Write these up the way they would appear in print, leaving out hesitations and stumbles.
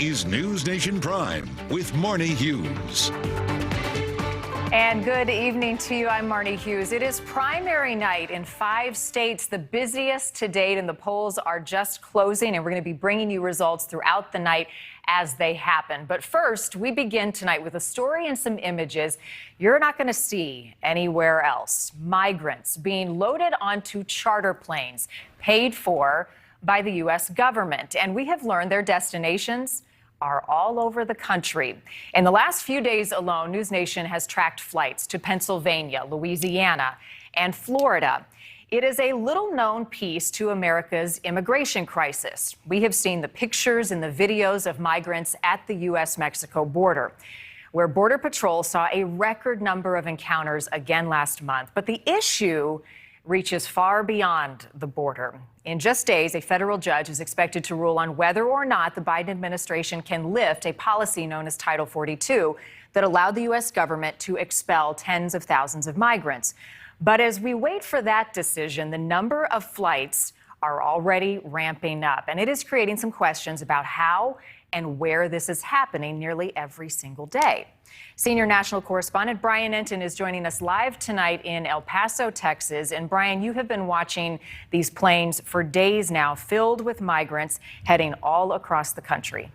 Is NewsNation Prime with Marnie Hughes. And good evening to you. I'm Marnie Hughes. It is primary night in 5 states, the busiest to date, and the polls are just closing, and we're going to be bringing you results throughout the night as they happen. But first, we begin tonight with a story and some images you're not going to see anywhere else. Migrants being loaded onto charter planes paid for by the U.S. government. And we have learned their destinations are all over the country. In the last few days alone, NewsNation has tracked flights to Pennsylvania, Louisiana, and Florida. It is a little-known piece to America's immigration crisis. We have seen the pictures and the videos of migrants at the U.S.-Mexico border, where Border Patrol saw a record number of encounters again last month. But the issue reaches far beyond the border. In just days, a federal judge is expected to rule on whether or not the Biden administration can lift a policy known as Title 42 that allowed the U.S. government to expel tens of thousands of migrants. But as we wait for that decision, the number of flights are already ramping up, and it is creating some questions about how and where this is happening nearly every single day. Senior national correspondent Brian Entin is joining us live tonight in El Paso, Texas. And Brian, you have been watching these planes for days now, filled with migrants heading all across the country.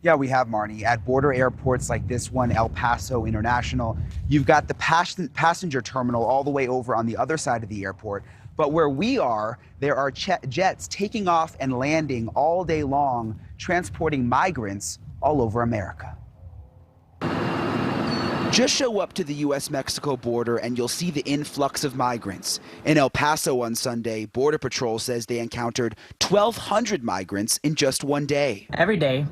Yeah, we have, Marnie. At border airports like this one, El Paso International, you've got the passenger terminal all the way over on the other side of the airport. But where we are, there are jets taking off and landing all day long, transporting migrants all over America. Just show up to the U.S.-Mexico border and you'll see the influx of migrants. In El Paso on Sunday, Border Patrol says they encountered 1,200 migrants in just one day. Every day,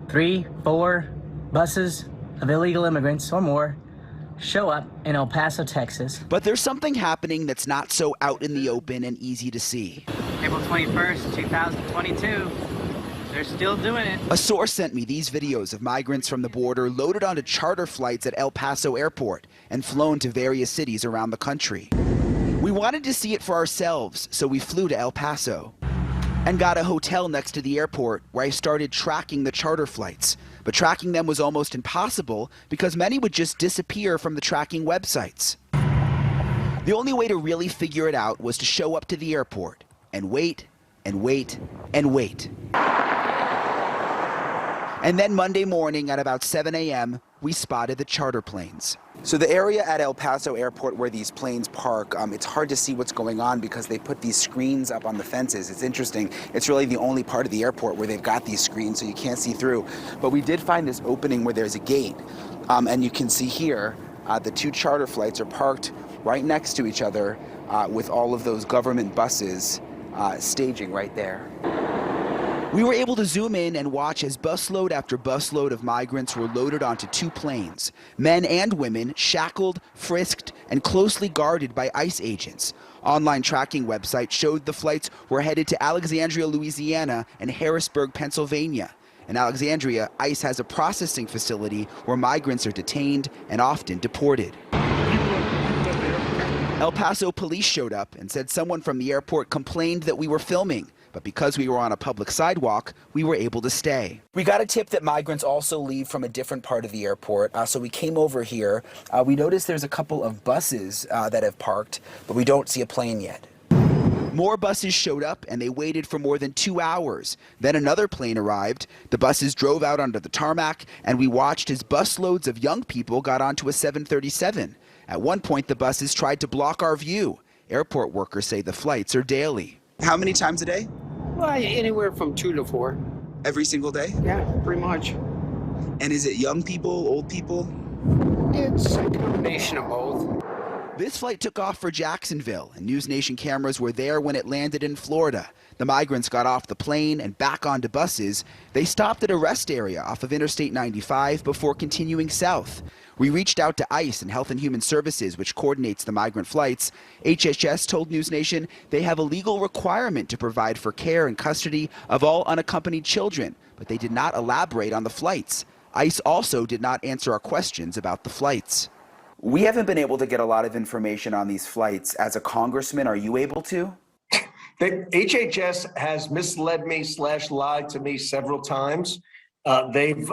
3, 4 buses of illegal immigrants or more show up in El Paso, Texas. But there's something happening that's not so out in the open and easy to see. April 21st, 2022. They're still doing it. A source sent me these videos of migrants from the border loaded onto charter flights at El Paso Airport and flown to various cities around the country. We wanted to see it for ourselves, so we flew to El Paso and got a hotel next to the airport where I started tracking the charter flights. But tracking them was almost impossible because many would just disappear from the tracking websites. The only way to really figure it out was to show up to the airport and wait and wait and wait. And then Monday morning at about 7 a.m., we spotted the charter planes. So the area at El Paso Airport where these planes park, it's hard to see what's going on because they put these screens up on the fences. It's interesting. It's really the only part of the airport where they've got these screens so you can't see through. But we did find this opening where there's a gate. And you can see here, the 2 charter flights are parked right next to each other with all of those government buses staging right there. We were able to zoom in and watch as busload after busload of migrants were loaded onto 2 planes. Men and women shackled, frisked, and closely guarded by ICE agents. Online tracking websites showed the flights were headed to Alexandria, Louisiana, and Harrisburg, Pennsylvania. In Alexandria, ICE has a processing facility where migrants are detained and often deported. El Paso police showed up and said someone from the airport complained that we were filming. But because we were on a public sidewalk, we were able to stay. We got a tip that migrants also leave from a different part of the airport, so we came over here. We noticed there's a couple of buses that have parked, but we don't see a plane yet. More buses showed up and they waited for more than 2 hours. Then another plane arrived. The buses drove out onto the tarmac and we watched as busloads of young people got onto a 737. At one point, the buses tried to block our view. Airport workers say the flights are daily. How many times a day? Well, anywhere from 2 to 4. Every single day? Yeah, pretty much. And is it young people, old people? It's a combination of both. This flight took off for Jacksonville, and NewsNation cameras were there when it landed in Florida. The migrants got off the plane and back onto buses. They stopped at a rest area off of Interstate 95 before continuing south. We reached out to ICE and Health and Human Services, which coordinates the migrant flights. HHS told NewsNation they have a legal requirement to provide for care and custody of all unaccompanied children, but they did not elaborate on the flights. ICE also did not answer our questions about the flights. We haven't been able to get a lot of information on these flights. As a congressman, are you able to? The HHS has misled me / lied to me several times. I've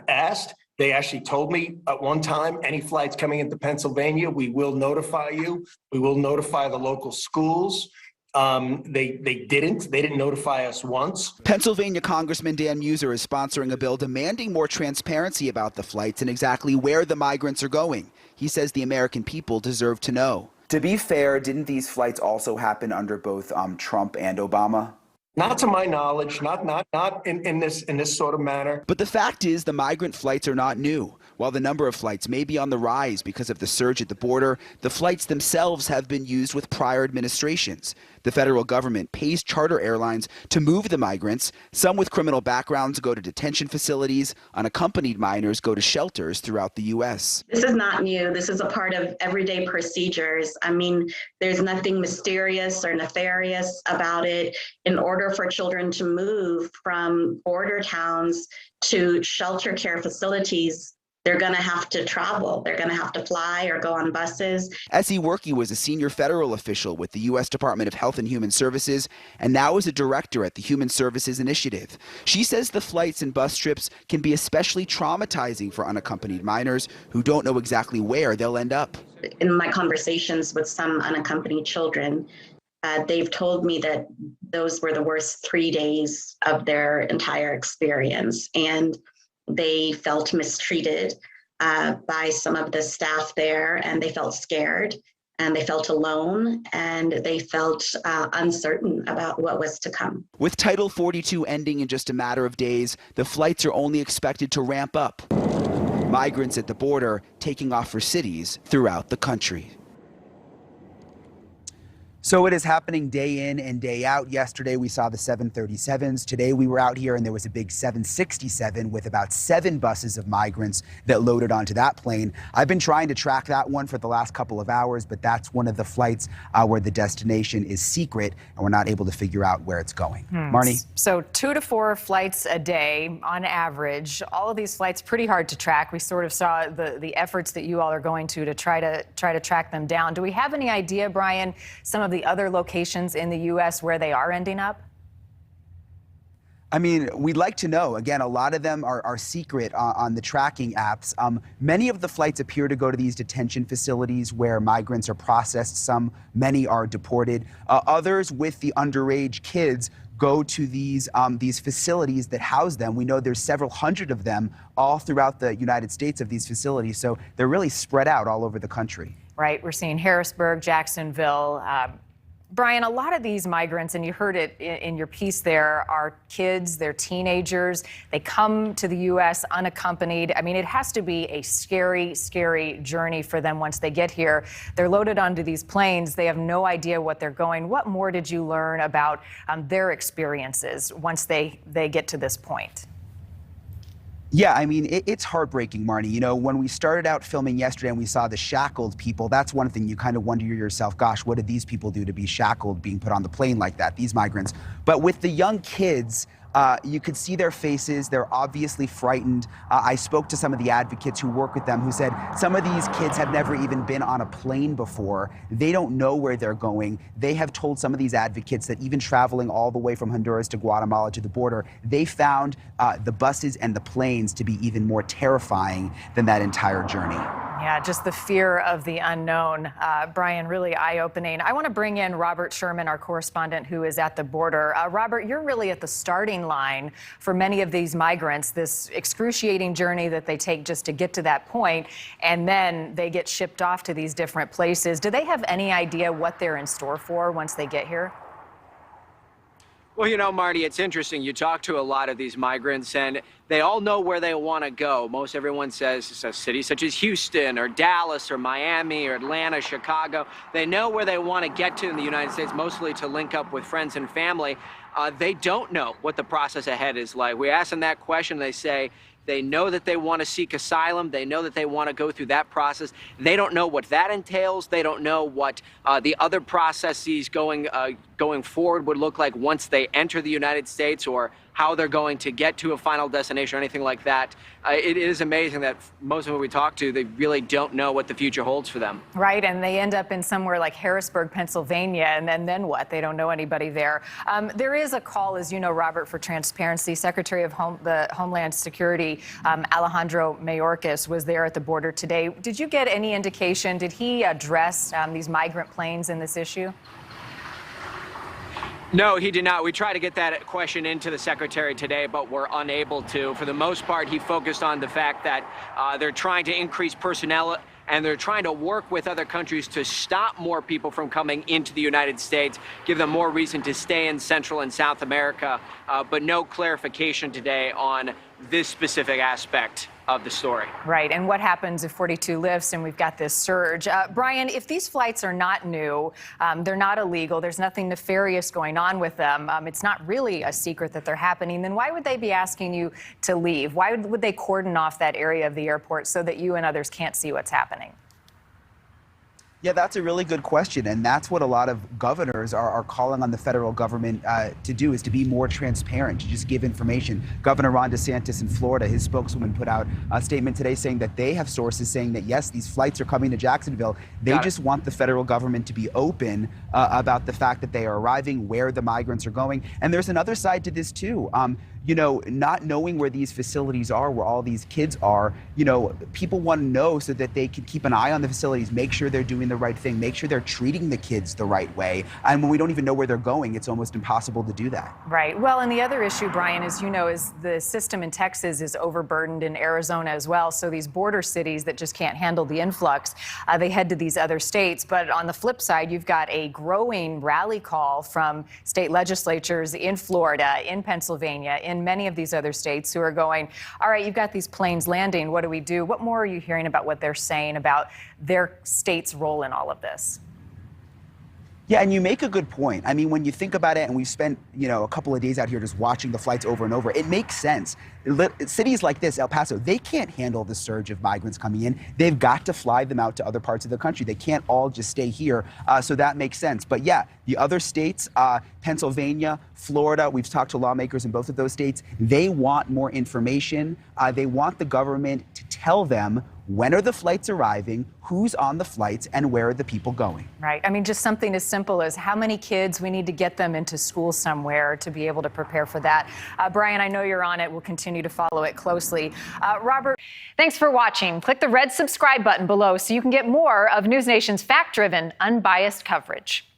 asked. They actually told me at one time, any flights coming into Pennsylvania, we will notify you. We will notify the local schools. They didn't notify us once. Pennsylvania Congressman Dan Muser is sponsoring a bill demanding more transparency about the flights and exactly where the migrants are going. He says the American people deserve to know. To be fair, didn't these flights also happen under both Trump and Obama? Not to my knowledge, not in this sort of manner. But the fact is, the migrant flights are not new. While the number of flights may be on the rise because of the surge at the border, the flights themselves have been used with prior administrations. The federal government pays charter airlines to move the migrants. Some with criminal backgrounds go to detention facilities. Unaccompanied minors go to shelters throughout the U.S. This is not new. This is a part of everyday procedures. I mean, there's nothing mysterious or nefarious about it. In order for children to move from border towns to shelter care facilities, they're going to have to travel. They're going to have to fly or go on buses. S.E. Workey was a senior federal official with the U.S. Department of Health and Human Services and now is a director at the Human Services Initiative. She says the flights and bus trips can be especially traumatizing for unaccompanied minors who don't know exactly where they'll end up. In my conversations with some unaccompanied children, they've told me that those were the worst 3 days of their entire experience. And they felt mistreated by some of the staff there, and they felt scared, and they felt alone, and they felt uncertain about what was to come. With Title 42 ending in just a matter of days, the flights are only expected to ramp up. Migrants at the border taking off for cities throughout the country. So it is happening day in and day out. Yesterday we saw the 737s. Today we were out here and there was a big 767 with about 7 buses of migrants that loaded onto that plane. I've been trying to track that one for the last couple of hours, but that's one of the flights where the destination is secret and we're not able to figure out where it's going. Marnie? So 2 to 4 flights a day on average. All of these flights pretty hard to track. We sort of saw the efforts that you all are going to try to track them down. Do we have any idea, Brian, some of the other locations in the U.S. where they are ending up? I mean, we'd like to know. Again, a lot of them are secret on the tracking apps. Many of the flights appear to go to these detention facilities where migrants are processed. Many are deported. Others with the underage kids go to these facilities that house them. We know there's several hundred of them all throughout the United States of these facilities. So they're really spread out all over the country. Right. We're seeing Harrisburg, Jacksonville. Brian, a lot of these migrants, and you heard it in your piece there, are kids, they're teenagers. They come to the U.S. unaccompanied. I mean, it has to be a scary, scary journey for them once they get here. They're loaded onto these planes. They have no idea what they're going. What more did you learn about their experiences once they get to this point? Yeah, I mean, it's heartbreaking, Marnie. You know, when we started out filming yesterday and we saw the shackled people, that's one thing you kind of wonder yourself, gosh, what did these people do to be shackled, being put on the plane like that, these migrants? But with the young kids, you could see their faces. They're obviously frightened. I spoke to some of the advocates who work with them who said some of these kids have never even been on a plane before. They don't know where they're going. They have told some of these advocates that even traveling all the way from Honduras to Guatemala to the border, they found the buses and the planes to be even more terrifying than that entire journey. Yeah, just the fear of the unknown. Brian, really eye-opening. I want to bring in Robert Sherman, our correspondent who is at the border. Robert, you're really at the starting line for many of these migrants, this excruciating journey that they take just to get to that point, and then they get shipped off to these different places. Do they have any idea what they're in store for once they get here? Well, you know, Marty, it's interesting. You talk to a lot of these migrants, and they all know where they want to go. Most everyone says it's a city such as Houston or Dallas or Miami or Atlanta, Chicago. They know where they want to get to in the United States, mostly to link up with friends and family. They don't know what the process ahead is like. We ask them that question. They say They know that they want to seek asylum. They know that they want to go through that process. They don't know what that entails. They don't know what the other processes going forward would look like once they enter the United States, or how they're going to get to a final destination or anything like that. It is amazing that most of them we talk to, they really don't know what the future holds for them. Right, and they end up in somewhere like Harrisburg, Pennsylvania, and then what? They don't know anybody there. There is a call, as you know, Robert, for transparency. Secretary of the Homeland Security, Alejandro Mayorkas, was there at the border today. Did you get any indication? Did he address these migrant planes in this issue? No, he did not. We tried to get that question into the secretary today, but we're unable to. For the most part, he focused on the fact that they're trying to increase personnel and they're trying to work with other countries to stop more people from coming into the United States, give them more reason to stay in Central and South America, but no clarification today on this specific aspect of the story. Right, and what happens if 42 lifts and we've got this surge? Brian, if these flights are not new, they're not illegal, there's nothing nefarious going on with them, it's not really a secret that they're happening, then why would they be asking you to leave? Why would they cordon off that area of the airport so that you and others can't see what's happening? Yeah, that's a really good question. And that's what a lot of governors are calling on the federal government to do, is to be more transparent, to just give information. Governor Ron DeSantis in Florida, his spokeswoman put out a statement today saying that they have sources saying that, yes, these flights are coming to Jacksonville. They just want the federal government to be open about the fact that they are arriving, where the migrants are going. And there's another side to this, too. You know, not knowing where these facilities are, where all these kids are, you know, people want to know so that they can keep an eye on the facilities, make sure they're doing the right thing, make sure they're treating the kids the right way. And when we don't even know where they're going, it's almost impossible to do that. Right. Well, and the other issue, Brian, as you know, is the system in Texas is overburdened, in Arizona as well. So these border cities that just can't handle the influx, they head to these other states. But on the flip side, you've got a growing rally call from state legislatures in Florida, in Pennsylvania, in many of these other states, who are going, all right, you've got these planes landing, what do we do? What more are you hearing about what they're saying about their state's role in all of this? Yeah, and you make a good point. I mean, when you think about it, and we've spent, you know, a couple of days out here just watching the flights over and over, it makes sense. Cities like this, El Paso, they can't handle the surge of migrants coming in. They've got to fly them out to other parts of the country. They can't all just stay here, so that makes sense. But yeah, the other states, Pennsylvania, Florida, we've talked to lawmakers in both of those states. They want more information. They want the government to tell them when are the flights arriving, who's on the flights, and where are the people going. Right. I mean, just something as simple as how many kids we need to get them into school somewhere to be able to prepare for that. Brian, I know you're on it. We'll continue to follow it closely. Robert, thanks for watching. Click the red subscribe button below so you can get more of NewsNation's fact-driven, unbiased coverage.